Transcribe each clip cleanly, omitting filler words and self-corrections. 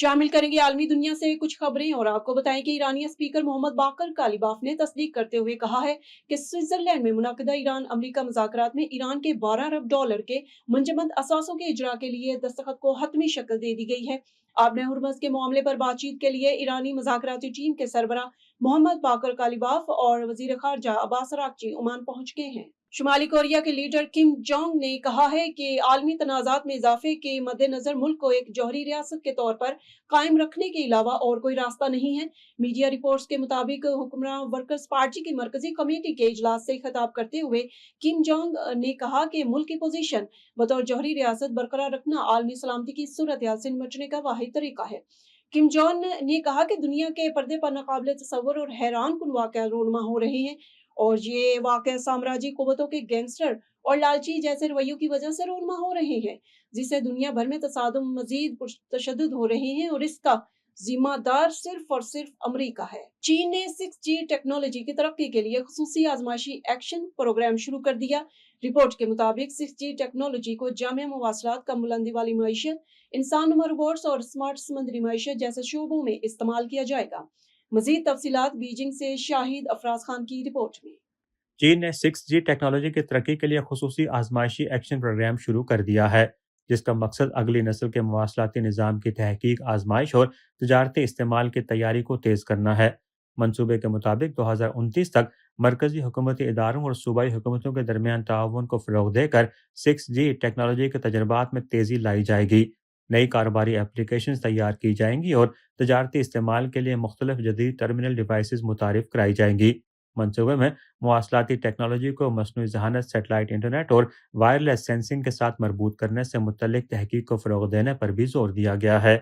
शामिल करेंगे आलमी दुनिया से कुछ खबरें और आपको बताएं कि ईरानी स्पीकर मोहम्मद बाकर कालिबाफ ने तस्दीक करते हुए कहा है कि स्विट्जरलैंड में मुनक़दा ईरान अमरीका मुज़ाकरात में ईरान के $12 अरब के मंजमद असासों के इजरा के लिए दस्तखत को हतमी शक्ल दे दी गई है। आबने हुर्मस के मामले पर बातचीत के लिए ईरानी मुज़ाकराती टीम के सरबराह मोहम्मद बाकर कालिबाफ और वजीर खारजा अब्बास अरागची ओमान पहुंच गए हैं। शुमाली कोरिया के लीडर किम जोंग ने कहा है कि आलमी तनाज़ात में इजाफे के मद्देनजर मुल्क को एक जौहरी रियासत के तौर पर कायम रखने के अलावा और कोई रास्ता नहीं है। मीडिया रिपोर्ट्स के मुताबिक हुक्मरान वर्कर्स पार्टी की मरकजी कमेटी के इजलास से खिताब करते हुए किम जोंग ने कहा कि मुल्क की पोजीशन बतौर जौहरी रियासत बरकरार रखना आलमी सलामती की सूरत हाल से निपटने का वाहिद तरीका है। किम जोंग ने कहा कि दुनिया के पर्दे पर नाकाबिले तसव्वुर और हैरान कुन वाक़या रोनमा हो रहे हैं और ये वाक़या साम्राज्यी कुव्वतों के गैंगस्टर और लालची जैसे रवैयों की वजह से रोनमा हो रहे हैं, जिससे दुनिया भर में तसादुम मजीद तशद्दुद हो रहे हैं और इसका जिम्मेदार सिर्फ और सिर्फ अमेरिका है। चीन ने 6G टेक्नोलॉजी की तरक्की के लिए खुसूसी आजमाइशी एक्शन प्रोग्राम शुरू कर दिया। रिपोर्ट के मुताबिक 6G टेक्नोलॉजी को जामिया मवासलात, कम बुलंदी वाली मईशत, इंसान नुमा रोबोट्स और स्मार्ट समुद्री मईशत जैसे शोबों में इस्तेमाल किया जाएगा। मजीद तफसीलात बीजिंग से शाहिद अफराज खान की रिपोर्ट में। चीन ने 6G टेक्नोलॉजी की तरक्की के लिए खुसूसी आजमाइशी एक्शन प्रोग्राम शुरू कर दिया है, जिसका मकसद अगली नस्ल के मवासलाती निज़ाम की तहकीक, आजमाइश और तजारती इस्तेमाल की तैयारी को तेज़ करना है। मनसूबे के मुताबिक 2029 तक मरकजी हुकूमती इदारों और सूबाई हुकूमतों के दरमियान ताउन को फ़रोग़ देकर 6G टेक्नोलॉजी के तजर्बात में तेज़ी लाई जाएगी। नई कारोबारी एप्लीकेशन तैयार की जाएंगी और तजारती इस्तेमाल के लिए मुख्तलिफ जदीद टर्मिनल डिवाइसेस मुतारिफ कराई जाएंगी। मनसूबे में मवासलाती टेक्नोलॉजी को मसनूई ज़हानत, सेटेलाइट इंटरनेट और वायरलेस सेंसिंग के साथ मरबूत करने से मुतल्लिक तहकीक को फ़रोग़ देने पर भी जोर दिया गया है।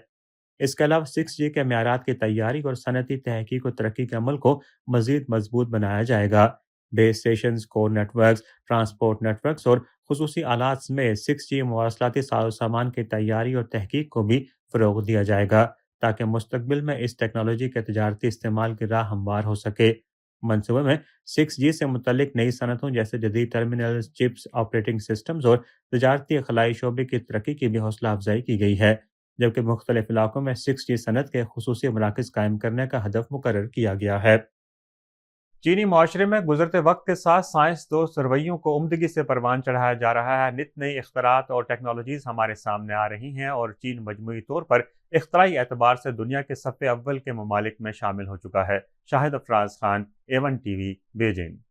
इसके अलावा 6G के म्यारात की तैयारी और सनती तहकीक और तरक्की के अमल को मज़ीद मजबूत बनाया जाएगा। Base station, core networks, transport networks और खुसूसी आलात में 6G मवासलाती सामान की तैयारी और तहकीक को भी फ़रोग़ दिया जाएगा, ताकि मुस्तक़बिल में इस टेक्नोलॉजी के तजारती इस्तेमाल की राह हमवार हो सके। मनसूबे में 6G से मुतल्लिक नई सनतों जैसे जदीद टर्मिनल्स, चिप्स, ऑपरेटिंग सिस्टम्स और तजारती खलाई शोबे की तरक्की की भी हौसला अफजाई की गई है, जबकि मुख्तलिफ इलाकों में 6G सनत के खुसूसी मराकज़ कायम करने का हदफ मुकर्रर किया गया है। चीनी माशरे में गुजरते वक्त के साथ साइंस दोस्त रवैयों को उम्दगी से परवान चढ़ाया जा रहा है। नित नई इख्तरात और टेक्नोलॉजीज हमारे सामने आ रही हैं और चीन मजमूई तौर पर इख्तराई एतबार से दुनिया के सफ़े अव्वल के ममालिक में शामिल हो चुका है। Shahid Afraz Khan, A1 TV, Beijing.